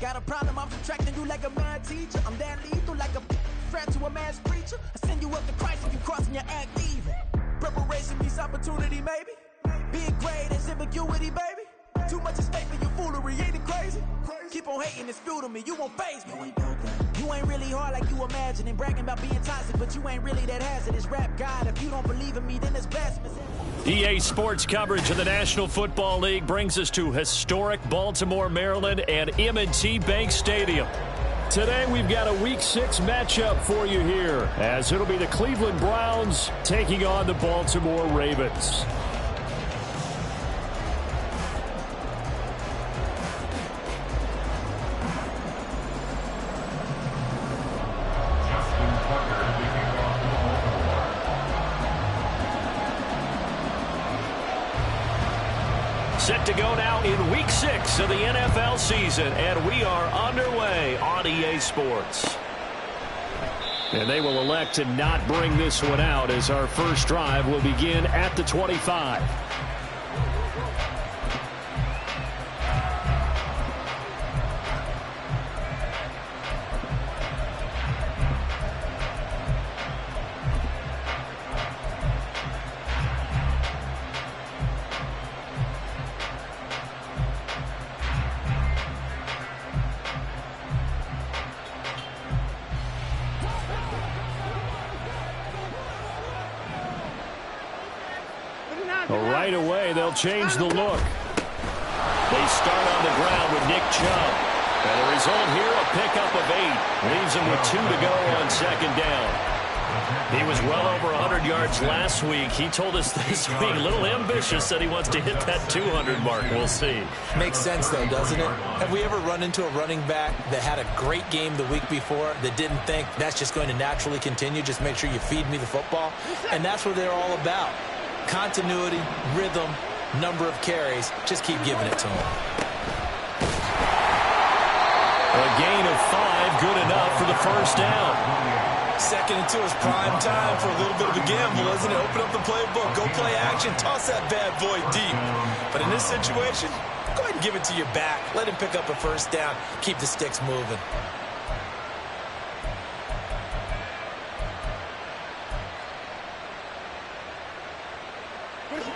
Got a problem, I'm subtracting you like a mad teacher. I'm that lethal like a threat to a mass preacher. I send you up to Christ if you crossing your act even. Preparation meets opportunity, maybe. Big grade and ambiguity, baby. Too much at stake for your foolery, ain't it crazy? Keep on hating, it's fuel to me, you won't faze me. You ain't really hard like you imagine and bragging about being toxic, but you ain't really that hazardous. Rap God, if you don't believe in me, then it's blasphemous. EA Sports coverage of the National Football League brings us to historic Baltimore, Maryland and M&T Bank Stadium. Today we've got a Week 6 matchup for you here, as it'll be the Cleveland Browns taking on the Baltimore Ravens. Set to go now in Week 6 of the NFL season, and we are underway on EA Sports. And they will elect to not bring this one out, as our first drive will begin at the 25. Right away, they'll change the look. They start on the ground with Nick Chubb. And the result here, a pickup of 8. Leaves him with 2 to go on second down. He was well over 100 yards last week. He told us this week, a little ambitious, said he wants to hit that 200 mark. We'll see. Makes sense, though, doesn't it? Have we ever run into a running back that had a great game the week before that didn't think that's just going to naturally continue? Just make sure you feed me the football. And that's what they're all about. Continuity, rhythm, number of carries. Just keep giving it to him. A gain of 5, good enough for the first down. 2nd and 2 is prime time for a little bit of a gamble, isn't it? Open up the playbook, go play action, toss that bad boy deep. But in this situation, go ahead and give it to your back. Let him pick up a first down. Keep the sticks moving.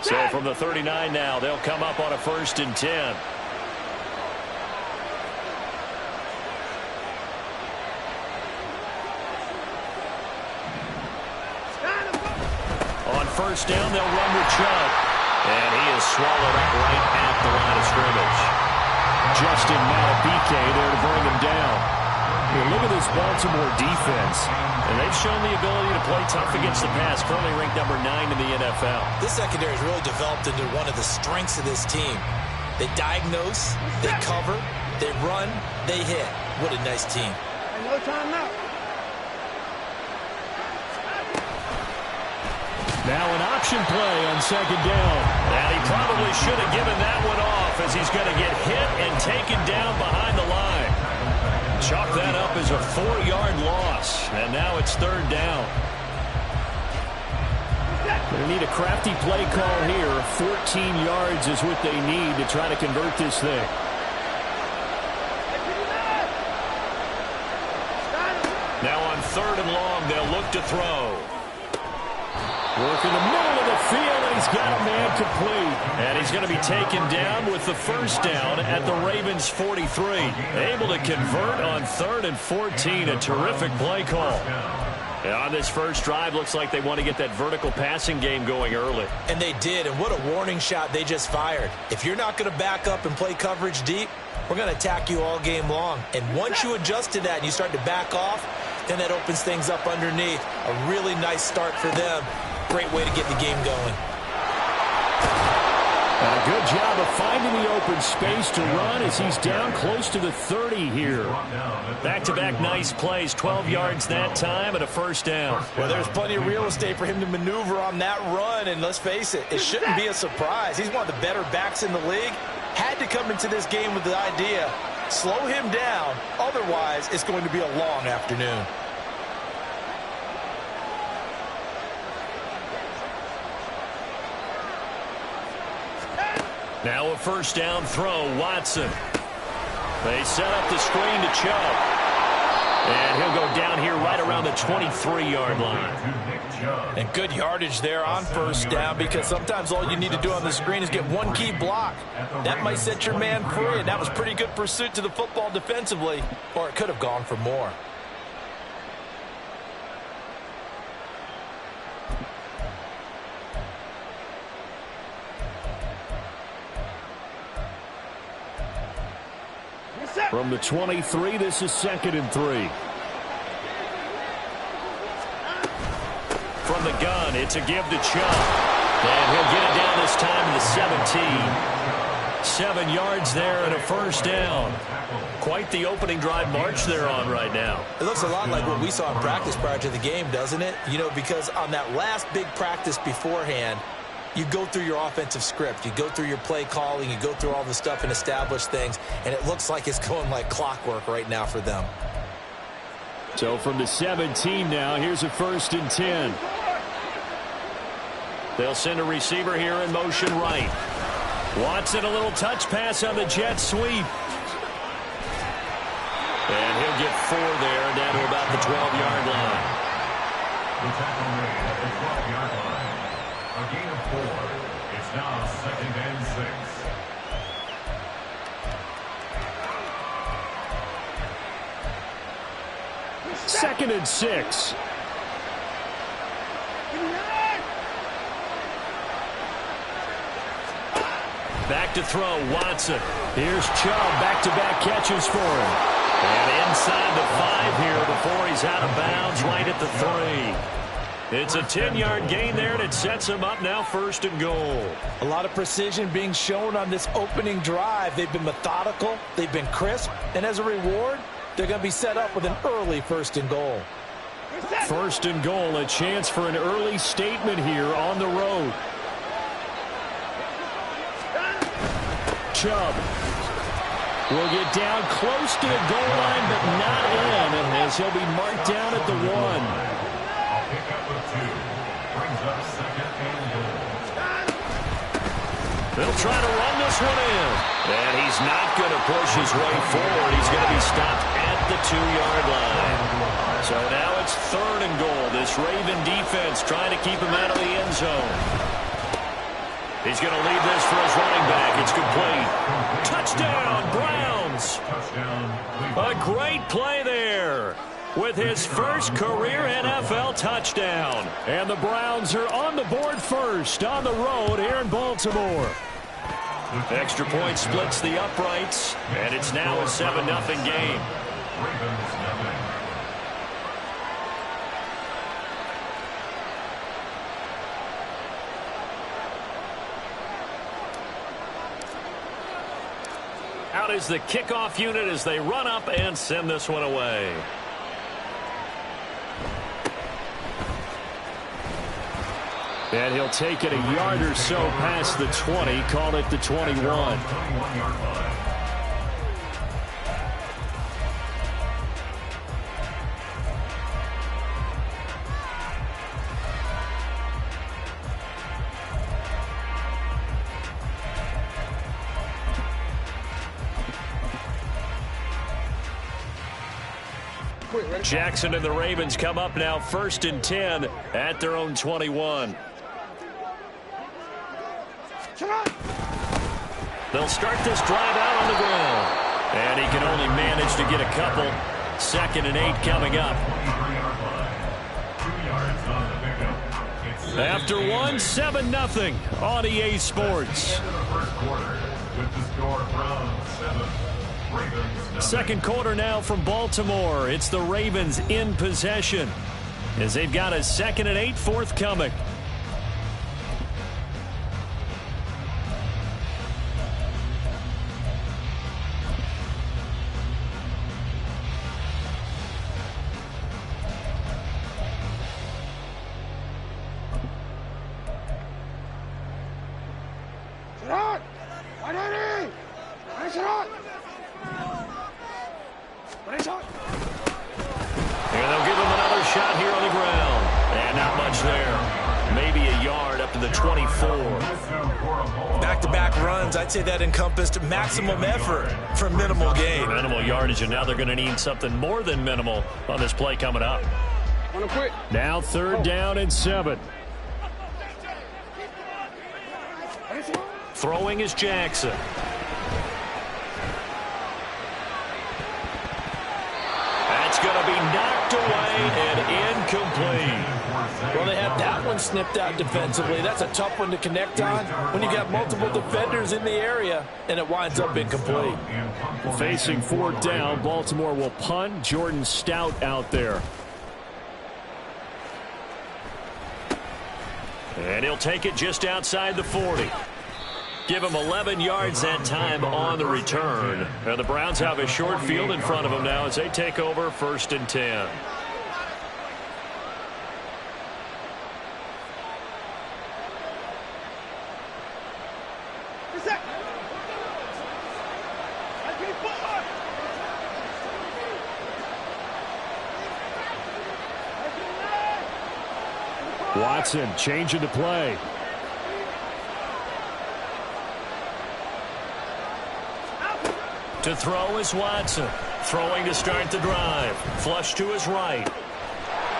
So from the 39 now, they'll come up on a 1st and 10. On 1st down, they'll run with Chubb. And he is swallowed up right at the line of scrimmage. Justin Madubuike there to bring him down. Look at this Baltimore defense. And they've shown the ability to play tough against the pass, currently ranked number 9 in the NFL. This secondary has really developed into one of the strengths of this team. They diagnose, they cover, they run, they hit. What a nice team. No time out. Now an option play on 2nd down. And he probably should have given that one off, as he's going to get hit and taken down behind the line. Chalk that up as a 4-yard loss. And now it's 3rd down. They need a crafty play call here. 14 yards is what they need to try to convert this thing. Now on 3rd and long, they'll look to throw. Work in the middle of the field, and he's got a man complete. And he's going to be taken down with the first down at the Ravens' 43. Able to convert on 3rd and 14. A terrific play call. And on this first drive, looks like they want to get that vertical passing game going early. And they did, and what a warning shot they just fired. If you're not going to back up and play coverage deep, we're going to attack you all game long. And once you adjust to that and you start to back off, then that opens things up underneath. A really nice start for them. Great way to get the game going. And a good job of finding the open space to run as he's down close to the 30 here. Back-to-back nice plays, 12 yards that time and a first down. Well, there's plenty of real estate for him to maneuver on that run, and let's face it, it shouldn't be a surprise. He's one of the better backs in the league. Had to come into this game with the idea, slow him down, otherwise it's going to be a long afternoon. Now a first down throw, Watson. They set up the screen to Chubb. And he'll go down here right around the 23-yard line. And good yardage there on first down, because sometimes all you need to do on the screen is get one key block. That might set your man free, and that was pretty good pursuit to the football defensively, or it could have gone for more. From the 23, this is 2nd and 3. From the gun, it's a give to Chubb. And he'll get it down this time to the 17. 7 yards there and a first down. Quite the opening drive march they're on right now. It looks a lot like what we saw in practice prior to the game, doesn't it? You know, because on that last big practice beforehand, you go through your offensive script. You go through your play calling. You go through all the stuff and establish things. And it looks like it's going like clockwork right now for them. So from the 17 now, here's a 1st and 10. They'll send a receiver here in motion right. Watson, a little touch pass on the jet sweep. And he'll get 4 there, down to about the 12-yard line. The tackle made at the 12-yard line. A gain of 4. It's now 2nd and 6. 2nd and 6. Back to throw, Watson. Here's Chubb, back-to-back catches for him. And inside the 5 here before he's out of bounds, right at the 3. It's a 10-yard gain there, and it sets him up now 1st and goal. A lot of precision being shown on this opening drive. They've been methodical, they've been crisp, and as a reward, they're going to be set up with an early 1st and goal. 1st and goal, a chance for an early statement here on the road. Chubb will get down close to the goal line, but not in, as he'll be marked down at the 1. A pickup of 2. Brings up 2nd and goal. They'll try to run this one in. And he's not going to push his way forward. He's going to be stopped at the 2-yard line. So now it's 3rd and goal. This Raven defense trying to keep him out of the end zone. He's going to leave this for his running back. It's complete. Touchdown, Browns. A great play there with his first career NFL touchdown. And the Browns are on the board first on the road here in Baltimore. Extra point splits the uprights, and it's now a 7-0 game. Ravens nothing. Out is the kickoff unit as they run up and send this one away. And he'll take it a yard or so past the 20, call it the 21. 21-yard line. Jackson and the Ravens come up now 1st and 10 at their own 21. They'll start this drive out on the ground. And he can only manage to get a couple. 2nd and 8 coming up. After 1, 7-0 on EA Sports. Second quarter now from Baltimore. It's the Ravens in possession as they've got a 2nd and 8 forthcoming. 24. Back-to-back runs, I'd say that encompassed maximum effort for minimal gain. Minimal yardage, and now they're going to need something more than minimal on this play coming up. Now 3rd down and 7. Throwing is Jackson. That's going to be knocked away and incomplete. Well, they have that one snipped out defensively. That's a tough one to connect on when you got multiple defenders in the area, and it winds up incomplete. Facing 4th down, Baltimore will punt. Jordan Stout out there. And he'll take it just outside the 40. Give him 11 yards that time on the return. And the Browns have a short field in front of them now as they take over 1st and 10. Watson changing the play. To throw is Watson. Throwing to start the drive. Flush to his right.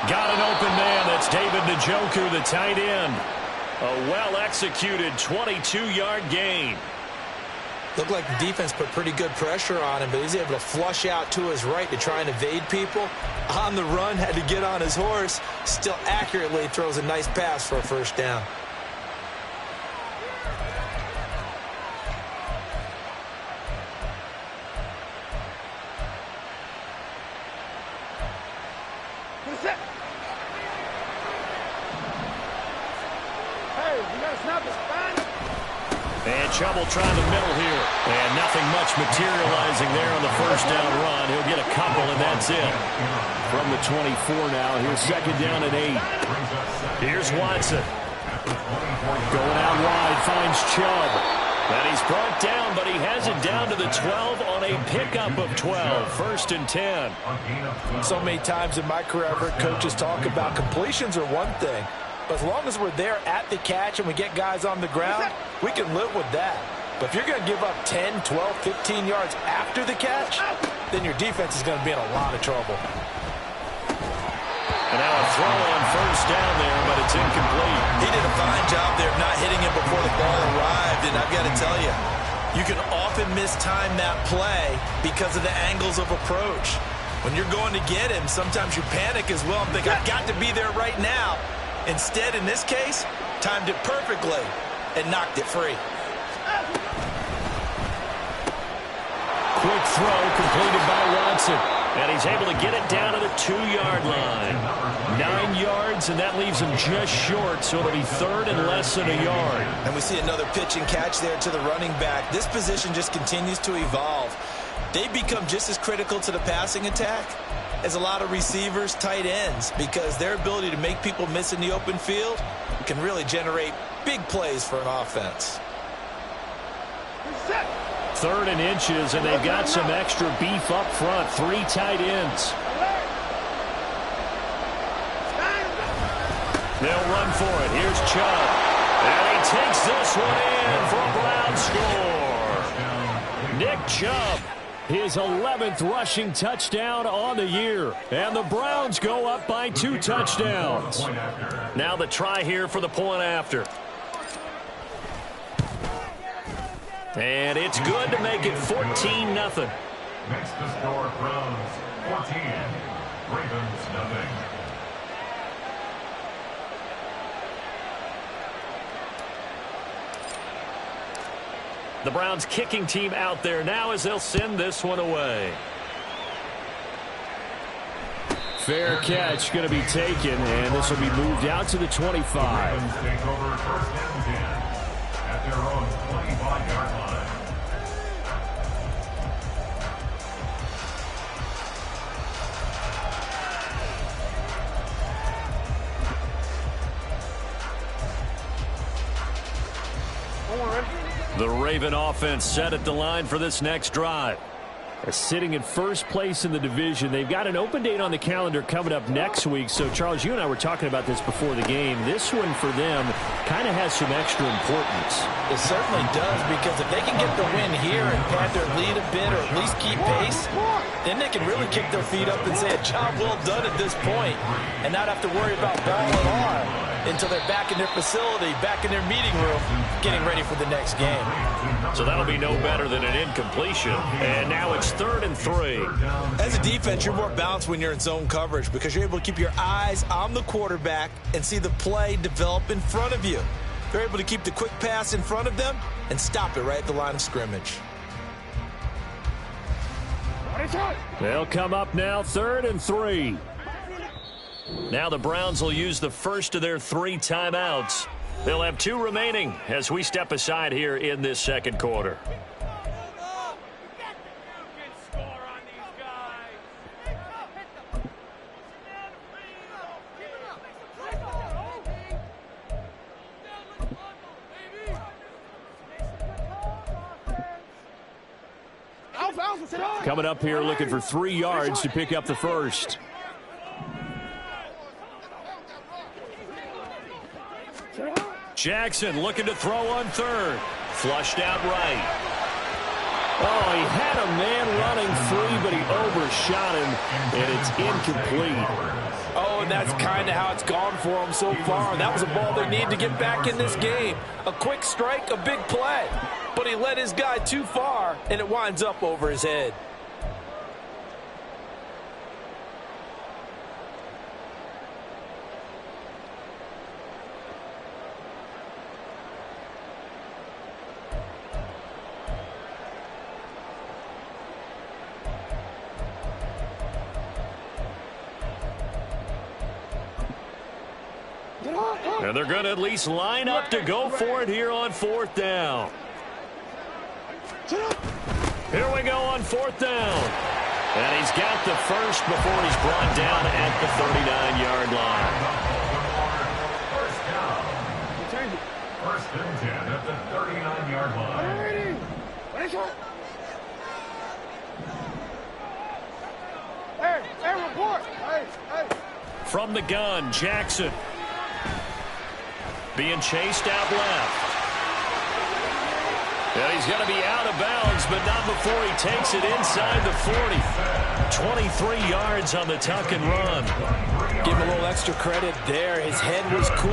Got an open man. That's David Njoku, the tight end. A well-executed 22-yard gain. Looked like the defense put pretty good pressure on him, but he's able to flush out to his right to try and evade people. On the run, had to get on his horse. Still accurately throws a nice pass for a 1st down. And Chubb will try the middle here. And nothing much materializing there on the 1st down run. He'll get a couple, and that's it. From the 24 now, here's 2nd down and 8. Here's Watson. Going out wide, finds Chubb. And he's brought down, but he has it down to the 12 on a pickup of 12. 1st and 10. So many times in my career, I've heard coaches talk about completions are one thing. But as long as we're there at the catch and we get guys on the ground, we can live with that. But if you're going to give up 10, 12, 15 yards after the catch, then your defense is going to be in a lot of trouble. And now a throw on 1st down there, but it's incomplete. He did a fine job there of not hitting him before the ball arrived, and I've got to tell you, you can often mistime that play because of the angles of approach. When you're going to get him, sometimes you panic as well and think, I've got to be there right now. Instead, in this case, timed it perfectly and knocked it free. Quick throw completed by Watson. And he's able to get it down to the 2-yard line. 9 yards, and that leaves him just short, so it'll be 3rd and less than a yard. And we see another pitch and catch there to the running back. This position just continues to evolve. They become just as critical to the passing attack as a lot of receivers, tight ends, because their ability to make people miss in the open field can really generate big plays for an offense. 3rd and inches, and they've got some extra beef up front. 3 tight ends. They'll run for it. Here's Chubb. And he takes this one in for a Brown score. Nick Chubb, his 11th rushing touchdown on the year. And the Browns go up by 2 touchdowns. Now the try here for the point after. And it's good to make it 14-0. Next to score, Browns 14, Ravens nothing. The Browns kicking team out there now as they'll send this one away. Fair catch going to be taken, and this will be moved out to the 25. Ravens take over 1st and 10 at their own 25-yard line. The Raven offense set at the line for this next drive. Sitting in first place in the division. They've got an open date on the calendar coming up next week. So, Charles, you and I were talking about this before the game. This one for them kind of has some extra importance. It certainly does, because if they can get the win here and pad their lead a bit or at least keep pace, then they can really kick their feet up and say a job well done at this point and not have to worry about balling on until they're back in their facility, back in their meeting room, getting ready for the next game. So that'll be no better than an incompletion. And now it's 3rd and 3. As a defense, you're more balanced when you're in zone coverage because you're able to keep your eyes on the quarterback and see the play develop in front of you. They're able to keep the quick pass in front of them and stop it right at the line of scrimmage. They'll come up now, 3rd and 3. Now the Browns will use the first of their 3 timeouts. They'll have 2 remaining as we step aside here in this second quarter. Coming up here looking for 3 yards to pick up the first. Jackson looking to throw on 3rd. Flushed out right. Oh, he had a man running free, but he overshot him, and it's incomplete. Oh, and that's kind of how it's gone for him so far. That was a ball they need to get back in this game. A quick strike, a big play. But he led his guy too far, and it winds up over his head. And they're going to at least line up to go for it here on 4th down. Here we go on 4th down. And he's got the first before he's brought down at the 39-yard line. First down. First and 10 at the 39-yard line. Hey, report. Hey. From the gun, Jackson. Being chased out left. And he's going to be out of bounds, but not before he takes it inside the 40. 23 yards on the tuck and run. Give him a little extra credit there. His head was cool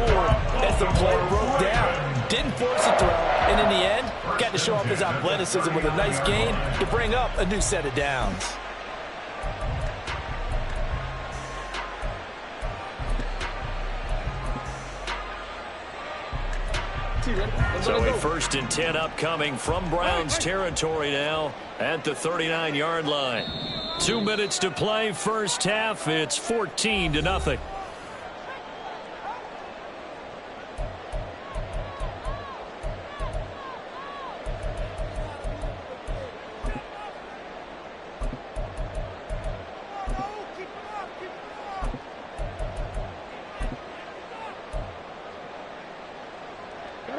as the play broke down. Didn't force a throw, and in the end, got to show off his athleticism with a nice gain to bring up a new set of downs. So a 1st and 10 upcoming from Browns territory now at the 39-yard line. 2 minutes to play first half. It's 14-0.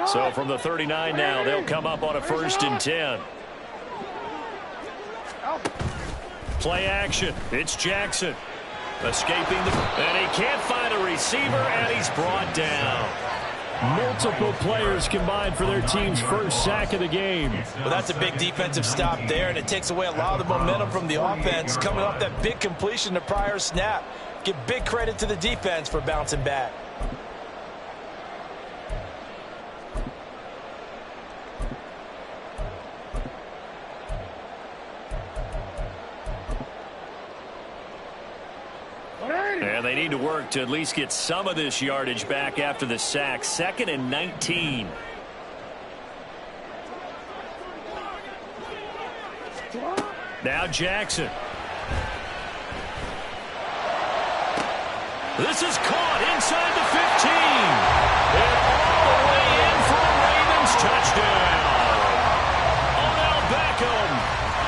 So from the 39 now, they'll come up on a 1st and 10. Play action. It's Jackson. Escaping and he can't find a receiver, and he's brought down. Multiple players combined for their team's first sack of the game. Well, that's a big defensive stop there, and it takes away a lot of the momentum from the offense coming off that big completion the prior snap. Give big credit to the defense for bouncing back. And they need to work to at least get some of this yardage back after the sack. 2nd and 19. Now Jackson. This is caught inside the 15. And all the way in for a Ravens touchdown. Odell Beckham,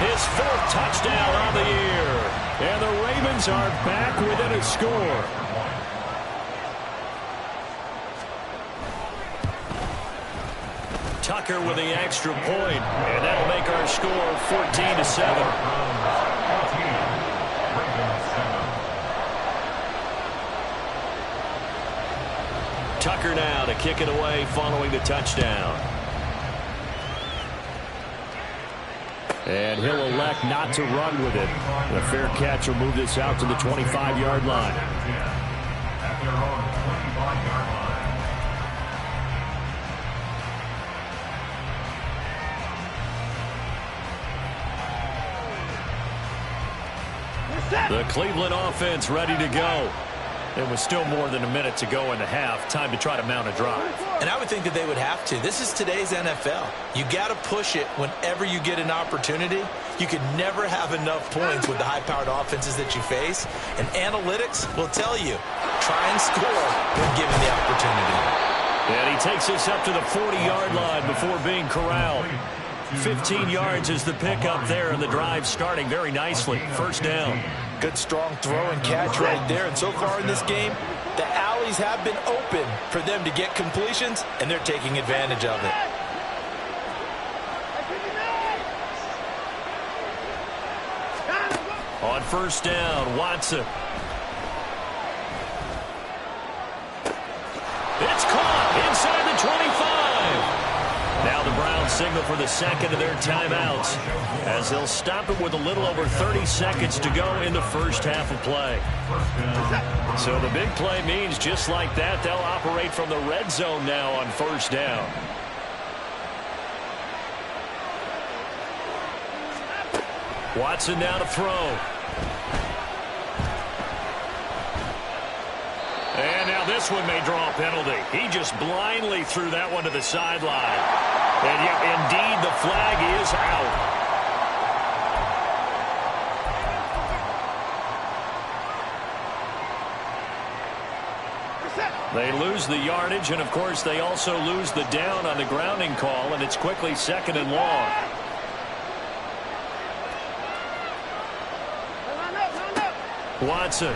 his 4th touchdown on the year. And the Ravens are back within a score. Tucker with the extra point, and that'll make our score 14-7. Tucker now to kick it away following the touchdown. And he'll elect not to run with it. The fair catch will move this out to the 25-yard line. At their own 25-yard line. The Cleveland offense ready to go. It was still more than a minute to go in the half. Time to try to mount a drive. And I would think that they would have to. This is today's NFL. You got to push it whenever you get an opportunity. You can never have enough points with the high-powered offenses that you face. And analytics will tell you, try and score when given the opportunity. And he takes us up to the 40-yard line before being corralled. 15 yards is the pickup there, and the drive starting very nicely. First down. Good strong throw and catch right there. And so far in this game, the alleys have been open for them to get completions, and they're taking advantage of it. On first down, Watson. It's caught inside the 25. Now the Browns signal for the second of their timeouts as they'll stop it with a little over 30 seconds to go in the first half of play. So the big play means just like that, they'll operate from the red zone now on first down. Watson now to throw. And now this one may draw a penalty. He just blindly threw that one to the sideline. And yet, indeed, the flag is out. They lose the yardage, and, of course, they also lose the down on the grounding call, and it's quickly second and long. Watson.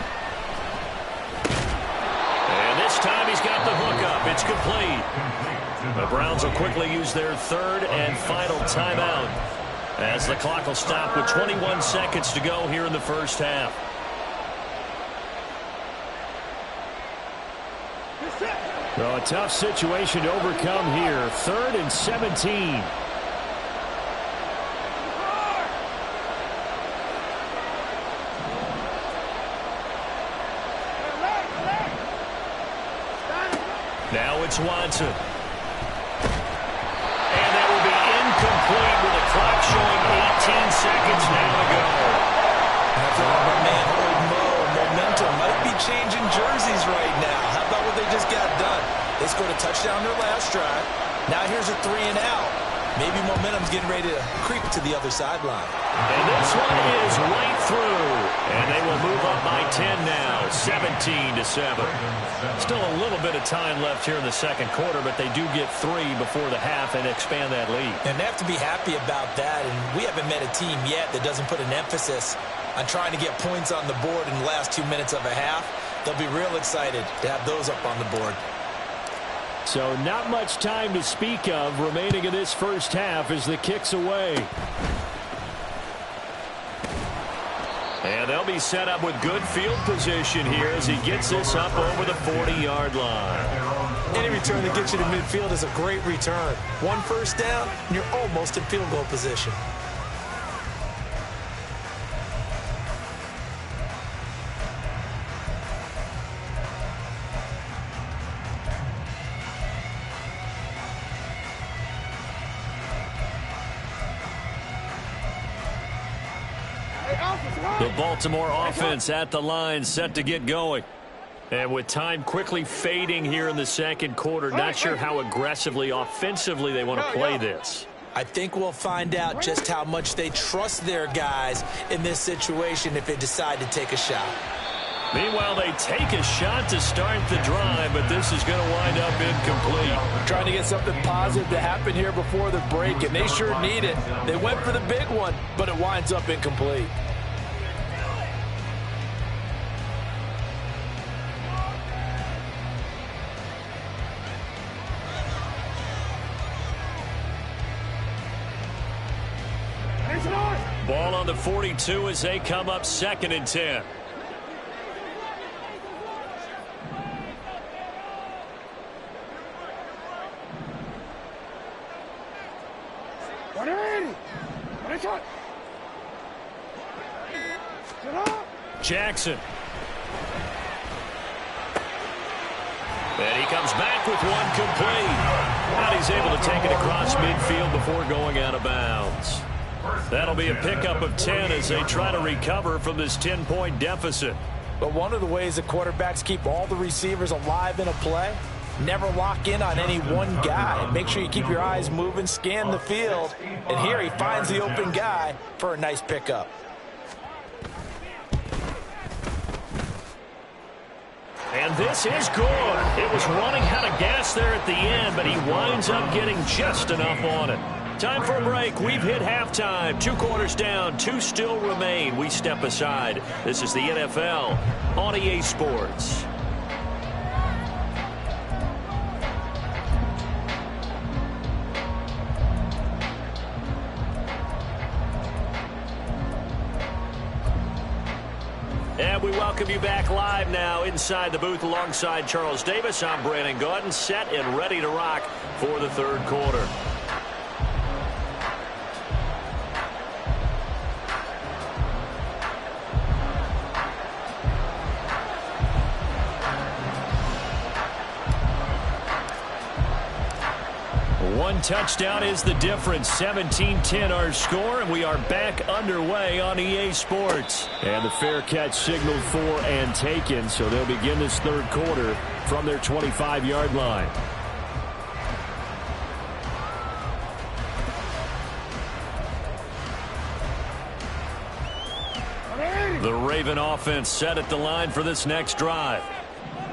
And this time he's got the hook up. It's complete. The Browns will quickly use their third and final timeout as the clock will stop with 21 seconds to go here in the first half. Well, a tough situation to overcome here. 3rd and 17. Now it's Watson. And that will be incomplete with the clock showing 18 seconds now to go. After all, my man, old Mo, momentum might be changing jerseys right now. How about what they just got done? They scored a touchdown their last drive. Now here's a 3 and out. Maybe momentum's getting ready to creep to the other sideline. And this one is right through. And they will move up by 10 now, 17-7. Still a little bit of time left here in the second quarter, but they do get 3 before the half and expand that lead. And they have to be happy about that. And we haven't met a team yet that doesn't put an emphasis on trying to get points on the board in the last 2 minutes of a half. They'll be real excited to have those up on the board. So not much time to speak of remaining in this first half as the kick's away. And they'll be set up with good field position here as he gets this up over the 40-yard line. Any return that gets you to midfield is a great return. 1 first down, and you're almost in field goal position. The Baltimore offense at the line, set to get going. And with time quickly fading here in the second quarter, not sure how aggressively, offensively they want to play this. I think we'll find out just how much they trust their guys in this situation if they decide to take a shot. Meanwhile, they take a shot to start the drive, but this is going to wind up incomplete. Trying to get something positive to happen here before the break, and they sure need it. They went for the big one, but it winds up incomplete. Ball on the 42 as they come up 2nd and 10. Jackson. And he comes back with one complete. And he's able to take it across midfield before going out of bounds. That'll be a pickup of 10 as they try to recover from this 10-point deficit. But one of the ways the quarterbacks keep all the receivers alive in a play, never lock in on any one guy. Make sure you keep your eyes moving, scan the field. And here he finds the open guy for a nice pickup. And this is good. It was running out of gas there at the end, but he winds up getting just enough on it. Time for a break. We've hit halftime. 2 quarters down. 2 still remain. We step aside. This is the NFL on EA Sports. And we welcome you back live now inside the booth alongside Charles Davis. I'm Brandon Gaudin, set and ready to rock for the third quarter. One touchdown is the difference. 17-10 our score, and we are back underway on EA Sports. And the fair catch signaled for and taken, so they'll begin this third quarter from their 25-yard line. The Raven offense set at the line for this next drive.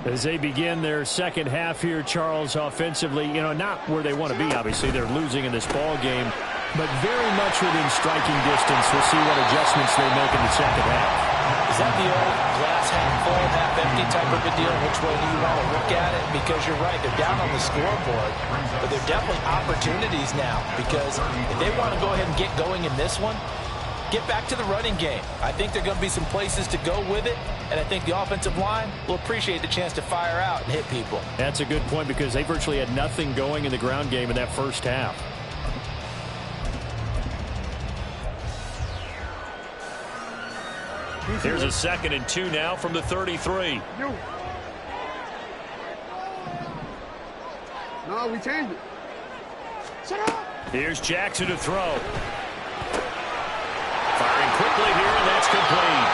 As they begin their second half here, Charles, offensively, not where they want to be, obviously. They're losing in this ball game, but very much within striking distance. We'll see what adjustments they make in the second half. Is that the old glass half full, half empty type of a deal? Which way do you want to look at it? Because you're right, they're down on the scoreboard, but they're definitely opportunities now, because if they want to go ahead and get going in this one, get back to the running game. I think there are going to be some places to go with it, and I think the offensive line will appreciate the chance to fire out and hit people. That's a good point because they virtually had nothing going in the ground game in that first half. Here's a 2nd and 2 now from the 33. No, we changed it. Shut up. Here's Jackson to throw. Firing quickly here, and that's complete.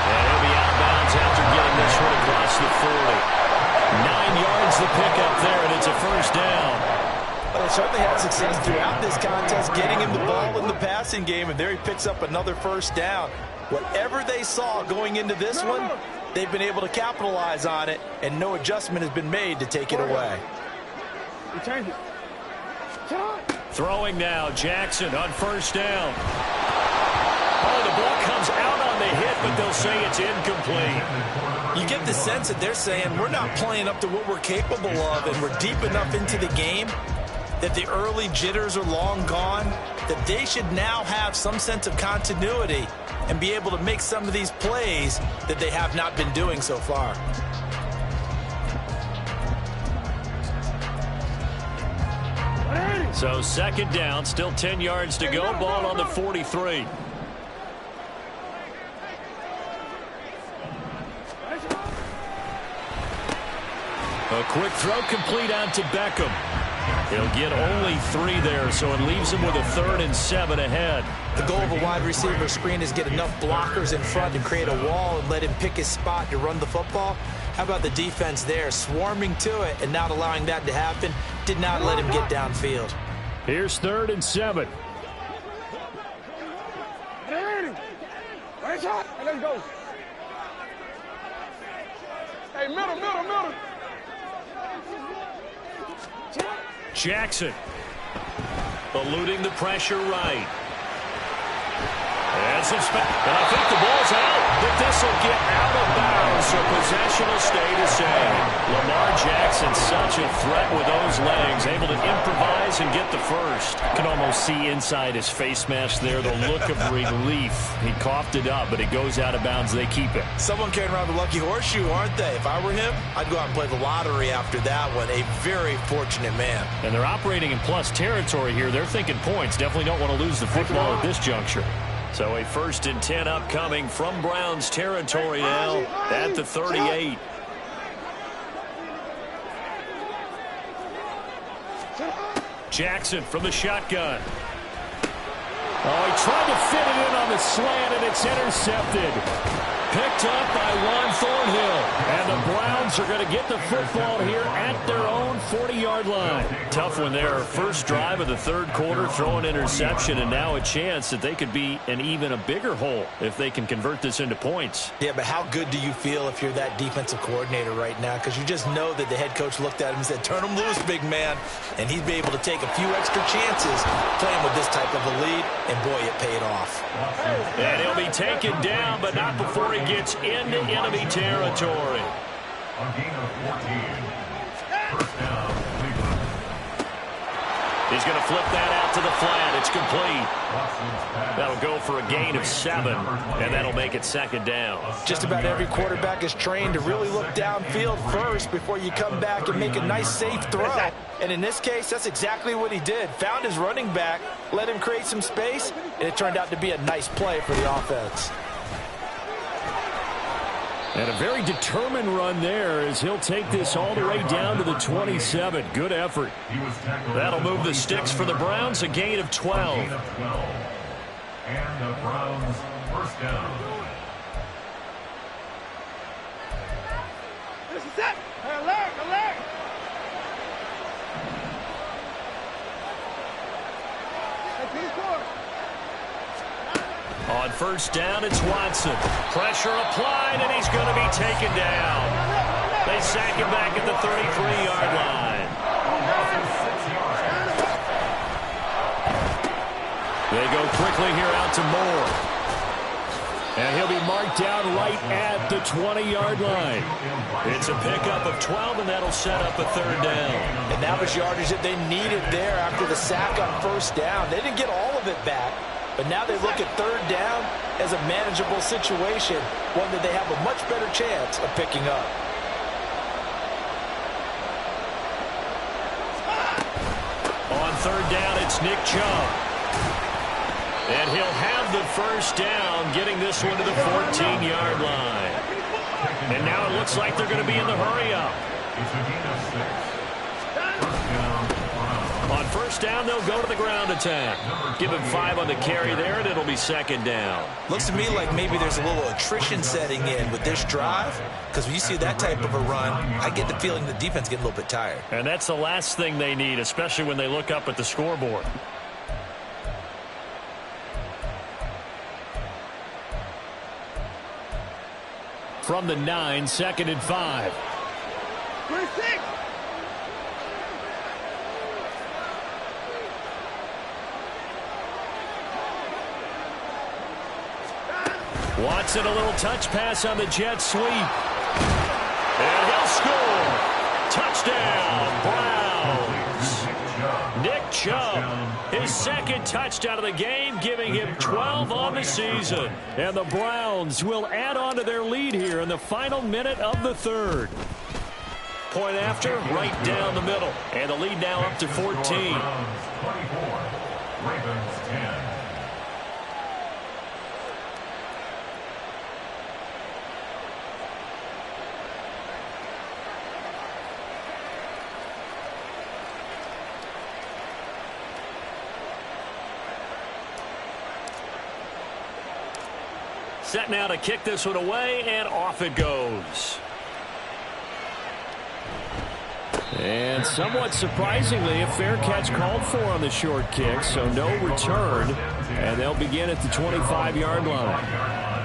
And he'll be out of bounds after getting this one across the 40. 9 yards the pickup there, and it's a first down. Well, they certainly had success throughout this contest, getting him the ball in the passing game, and there he picks up another first down. Whatever they saw going into this one, they've been able to capitalize on it, and no adjustment has been made to take it away. We changed it. Shut up. Throwing now, Jackson on first down. Oh, the ball comes out on the hit, but they'll say it's incomplete. You get the sense that they're saying we're not playing up to what we're capable of, and we're deep enough into the game that the early jitters are long gone, that they should now have some sense of continuity and be able to make some of these plays that they have not been doing so far. So 2nd down, still 10 yards to go, ball on the 43. A quick throw complete out to Beckham. He'll get only 3 there, so it leaves him with a 3rd and 7 ahead. The goal of a wide receiver screen is get enough blockers in front to create a wall and let him pick his spot to run the football. How about the defense there, swarming to it and not allowing that to happen? Did not let him get downfield. Here's 3rd and 7. Let's go. Hey, middle. Jackson eluding the pressure right. And I think the ball's out, but this will get out of bounds so possession will stay the same. Lamar Jackson, such a threat with those legs, able to improvise and get the first. Can almost see inside his face mask there, the look of relief. He coughed it up, but it goes out of bounds. They keep it. Someone carrying around the lucky horseshoe, aren't they? If I were him, I'd go out and play the lottery after that one. A very fortunate man. And they're operating in plus territory here. They're thinking points. Definitely don't want to lose the football at this juncture. So a 1st and 10 upcoming from Browns territory now at the 38. Jackson from the shotgun. Oh, he tried to fit it in on the slant, and it's intercepted. Picked up by Juan Thornhill. And the Browns are going to get the football here at their own 40-yard line. Tough one there. First drive of the 3rd quarter, throw an interception, and now a chance that they could be in even a bigger hole if they can convert this into points. Yeah, but how good do you feel if you're that defensive coordinator right now? Because you just know that the head coach looked at him and said, turn him loose, big man. And he'd be able to take a few extra chances playing with this type of a lead, and boy, it paid off. And he'll be taken down, but not before he gets into enemy territory. A gain of 14. First down, Cleveland. He's going to flip that out to the flat. It's complete. That'll go for a gain of 7, and that'll make it 2nd down. Just about every quarterback is trained to really look downfield first before you come back and make a nice, safe throw. And in this case, that's exactly what he did. Found his running back, let him create some space, and it turned out to be a nice play for the offense. And a very determined run there as he'll take this all the way down to the 27. Good effort. That'll move the sticks for the Browns, a gain of 12. And the Browns first down. This is it. Alert, alert. On first down, it's Watson. Pressure applied, and he's going to be taken down. They sack him back at the 33-yard line. They go quickly here out to Moore. And he'll be marked down right at the 20-yard line. It's a pickup of 12, and that'll set up a 3rd down. And that was yardage that they needed there after the sack on first down. They didn't get all of it back. But now they look at 3rd down as a manageable situation, one that they have a much better chance of picking up. On 3rd down, it's Nick Chubb. And he'll have the first down, getting this one to the 14-yard line. And now it looks like they're going to be in the hurry-up. It's a gain of 6. First down, Browns. On first down, they'll go to the ground attack. Give him 5 on the carry there, and it'll be 2nd down. Looks to me like maybe there's a little attrition setting in with this drive, because when you see that type of a run, I get the feeling the defense getting a little bit tired. And that's the last thing they need, especially when they look up at the scoreboard. From the 9, 2nd and 5. 26. Watson, a little touch pass on the jet sweep. And he'll score. Touchdown, Browns. Nick Chubb, his 2nd touchdown of the game, giving him 12 on the season. And the Browns will add on to their lead here in the final minute of the 3rd. Point after, right down the middle. And the lead now up to 14. Browns 24, Ravens 10. Set now to kick this one away, and off it goes. And somewhat surprisingly, a fair catch called for on the short kick, so no return. And they'll begin at the 25-yard line.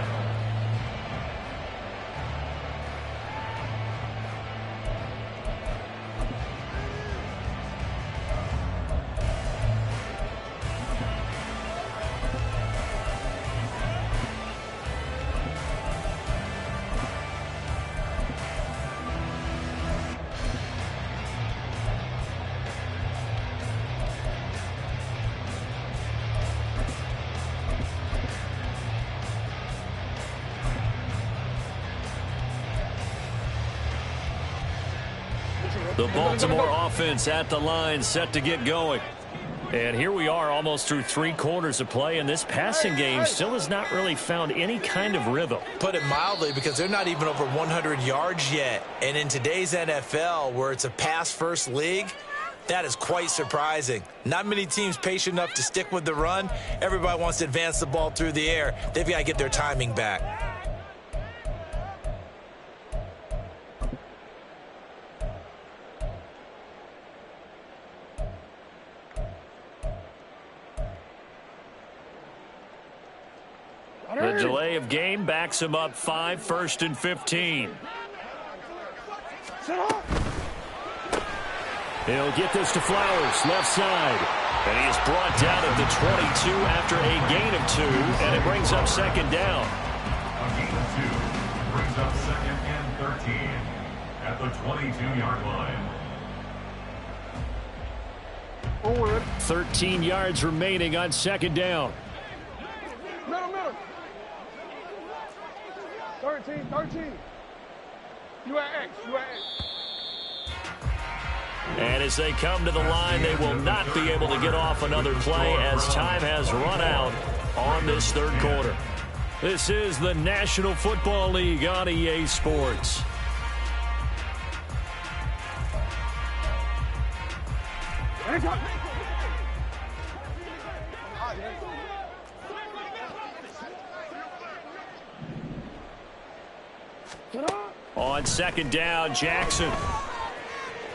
The Baltimore offense at the line, set to get going. And here we are almost through 3 quarters of play, and this passing game still has not really found any kind of rhythm. Put it mildly, because they're not even over 100 yards yet. And in today's NFL, where it's a pass-first league, that is quite surprising. Not many teams patient enough to stick with the run. Everybody wants to advance the ball through the air. They've got to get their timing back. The delay of game backs him up 5, 1st and 15. He'll get this to Flowers, left side. And he is brought down at the 22 after a gain of 2, and it brings up 2nd down. A gain of 2 brings up 2nd and 13 at the 22-yard line. 13 yards remaining on 2nd down. Middle. 13. You at X. And as they come to the line, they will not be able to get off another play as time has run out on this 3rd quarter. This is the National Football League on EA Sports. On 2nd down, Jackson.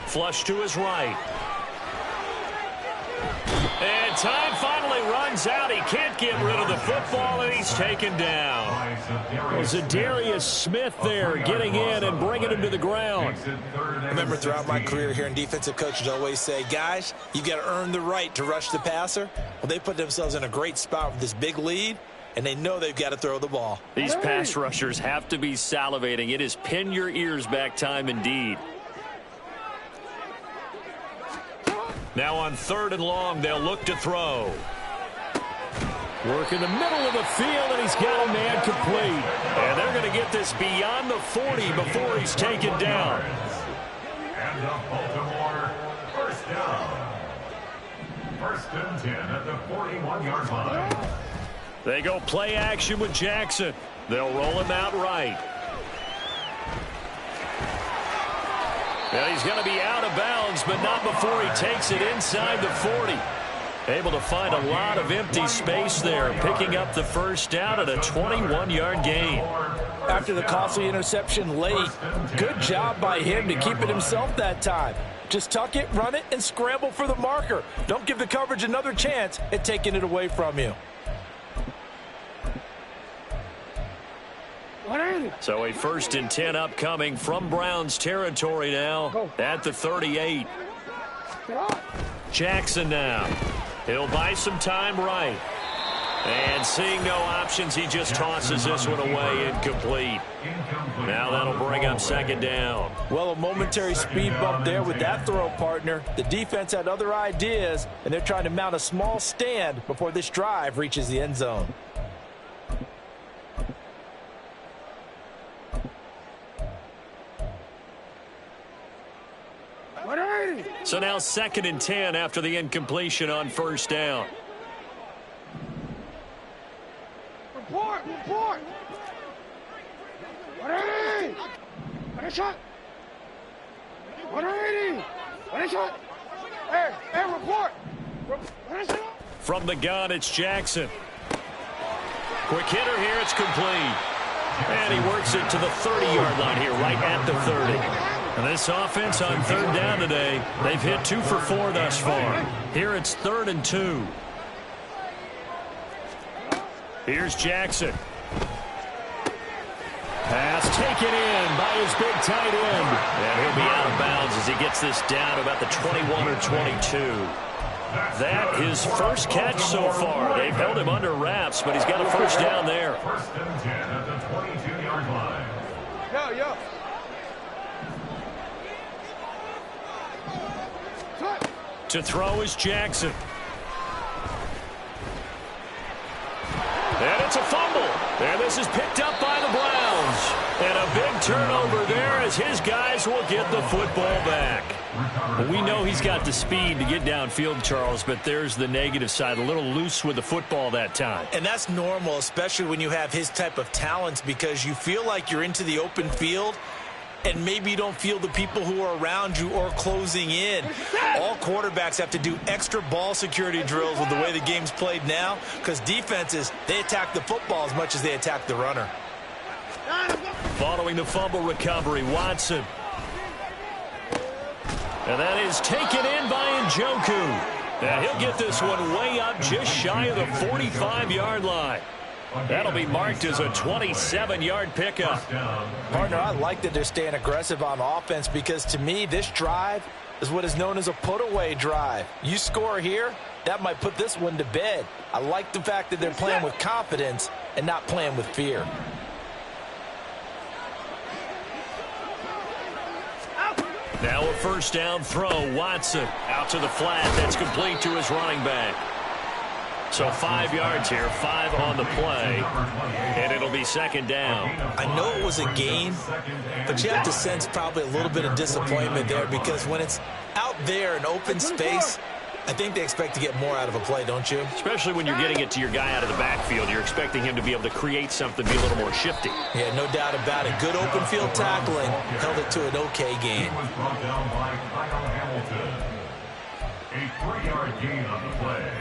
Flush to his right. And time finally runs out. He can't get rid of the football, and he's taken down. Zadarius Smith there getting in and bringing him to the ground. I remember throughout my career hearing defensive coaches always say, guys, you got to earn the right to rush the passer. Well, they put themselves in a great spot with this big lead, and they know they've got to throw the ball. These pass rushers have to be salivating. It is pin your ears back time indeed. Now on 3rd and long, they'll look to throw. Work in the middle of the field, and he's got a man complete. And they're going to get this beyond the 40 before he's taken down. And the Baltimore 1st down. 1st and 10 at the 41-yard line. They go play action with Jackson. They'll roll him out right. And he's going to be out of bounds, but not before he takes it inside the 40. Able to find a lot of empty space there, picking up the 1st down at a 21-yard gain. After the costly interception late, good job by him to keep it himself that time. Just tuck it, run it, and scramble for the marker. Don't give the coverage another chance at taking it away from you. So a 1st and 10 upcoming from Browns territory now at the 38. Jackson now. He'll buy some time right. And seeing no options, he just tosses this one away incomplete. Now that'll bring up 2nd down. Well, a momentary speed bump there with that throw, partner. The defense had other ideas, and they're trying to mount a small stand before this drive reaches the end zone. So now 2nd and 10 after the incompletion on 1st down. Report! 180! One shot! 180! One shot! Hey, report! From the gun, it's Jackson. Quick hitter here, it's complete. And he works it to the 30-yard line here, right at the 30. And this offense on 3rd down today, they've hit 2 for 4 thus far. Here it's 3rd and 2. Here's Jackson. Pass taken in by his big tight end. And he'll be out of bounds as he gets this down about the 21 or 22. That his first catch so far. They've held him under wraps, but he's got a 1st down there. 1st and 10 at the 22-yard line. Yo. To throw is Jackson. And it's a fumble. And this is picked up by the Browns. And a big turnover there as his guys will get the football back. Well, we know he's got the speed to get downfield, Charles, but there's the negative side. A little loose with the football that time. And that's normal, especially when you have his type of talents, because you feel like you're into the open field and maybe you don't feel the people who are around you or closing in. All quarterbacks have to do extra ball security drills with the way the game's played now, because defenses, they attack the football as much as they attack the runner. Following the fumble recovery, Watson. And that is taken in by Njoku. And he'll get this one way up just shy of the 45-yard line. That'll be marked as a 27-yard pickup. Partner, I like that they're staying aggressive on offense, because to me, this drive is what is known as a put-away drive. You score here, that might put this one to bed. I like the fact that they're playing with confidence and not playing with fear. Now a first down throw. Watson out to the flat. That's complete to his running back. So 5 yards here, 5 on the play, and it'll be second down. I know it was a gain, but you have to sense probably a little bit of disappointment there, because when it's out there in open space, I think they expect to get more out of a play, don't you? Especially when you're getting it to your guy out of the backfield. You're expecting him to be able to create something, be a little more shifty. Yeah, no doubt about it. Good open field tackling. Held it to an okay gain. He was brought down by Kyle Hamilton. A 3-yard gain on the play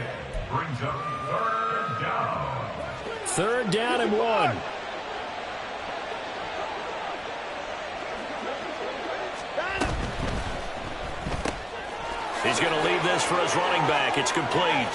brings up third down. Third down and 1. He's going to leave this for his running back. It's complete.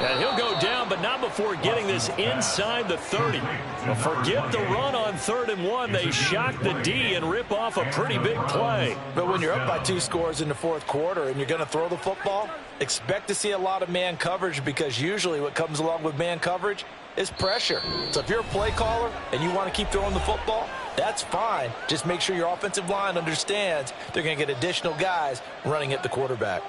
And he'll go down, but not before getting this inside the 30. Well, forget the run on 3rd and 1. They shock the D and rip off a pretty big play. But when you're up by 2 scores in the 4th quarter and you're going to throw the football, expect to see a lot of man coverage, because usually what comes along with man coverage is pressure. So if you're a play caller and you want to keep throwing the football, that's fine. Just make sure your offensive line understands they're going to get additional guys running at the quarterback.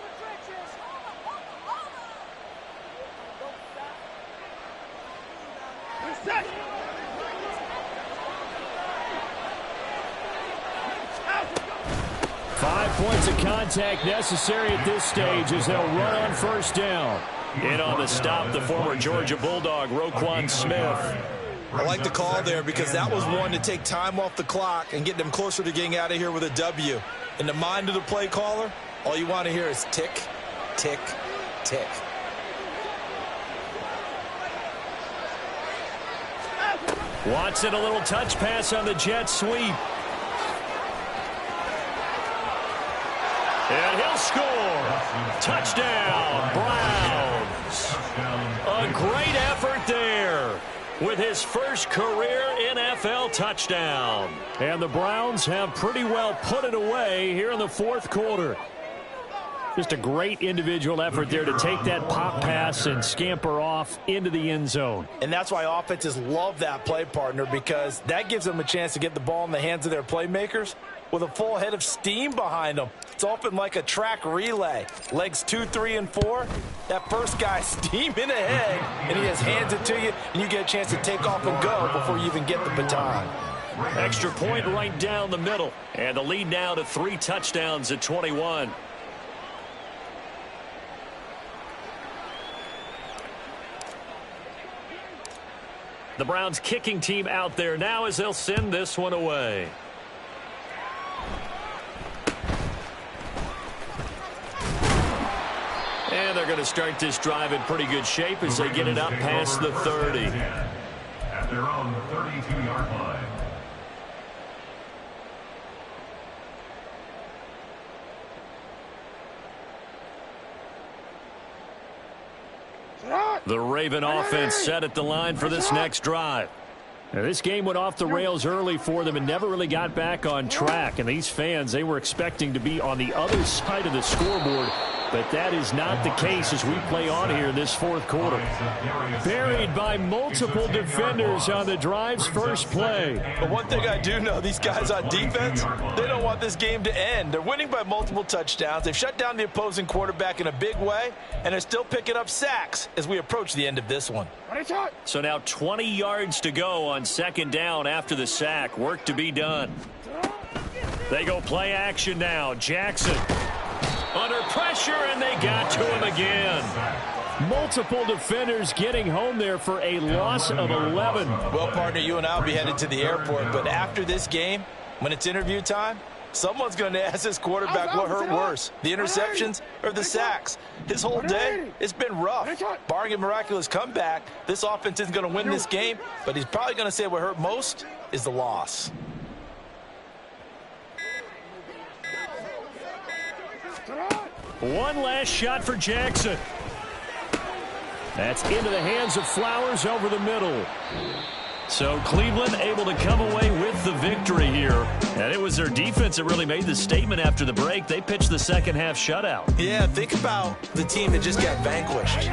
Five points of contact necessary at this stage as they'll run on first down. In on the stop, the former Georgia Bulldog, Roquan Smith. I like the call there, because that was one to take time off the clock and get them closer to getting out of here with a W. In the mind of the play caller, all you want to hear is tick, tick, tick. Watson, a little touch pass on the jet sweep. And he'll score. Touchdown, Browns. A great effort there with his first career NFL touchdown. And the Browns have pretty well put it away here in the 4th quarter. Just a great individual effort there to take that pop pass and scamper off into the end zone. And that's why offenses love that play, partner, because that gives them a chance to get the ball in the hands of their playmakers with a full head of steam behind them. It's often like a track relay. Legs 2, 3, and 4. That first guy steaming ahead, and he just hands it to you, and you get a chance to take off and go before you even get the baton. Extra point right down the middle. And the lead now to 3 touchdowns at 21. The Browns kicking team out there now as they'll send this one away. And they're going to start this drive in pretty good shape as they get it up past the 30. At their own 32-yard line. The Raven offense set at the line for this next drive. Now, this game went off the rails early for them and never really got back on track. And these fans, they were expecting to be on the other side of the scoreboard But that is not the case as we play on here in this fourth quarter. Buried by multiple defenders on the drive's first play. But one thing I do know, these guys on defense, they don't want this game to end. They're winning by multiple touchdowns. They've shut down the opposing quarterback in a big way, and they're still picking up sacks as we approach the end of this one. So now 20 yards to go on second down after the sack. Work to be done. They go play action now. Jackson under pressure, and they got to him again. Multiple defenders getting home there for a loss of 11. Well, partner, you and I will be headed to the airport, but after this game, when it's interview time, someone's going to ask this quarterback what hurt worse, the interceptions or the sacks. His whole day, it's been rough. Barring a miraculous comeback, this offense isn't going to win this game, but he's probably going to say what hurt most is the loss. One last shot for Jackson. That's into the hands of Flowers over the middle. So Cleveland able to come away with the victory here. And it was their defense that really made the statement after the break. They pitched the second half shutout. Yeah, think about the team that just got vanquished.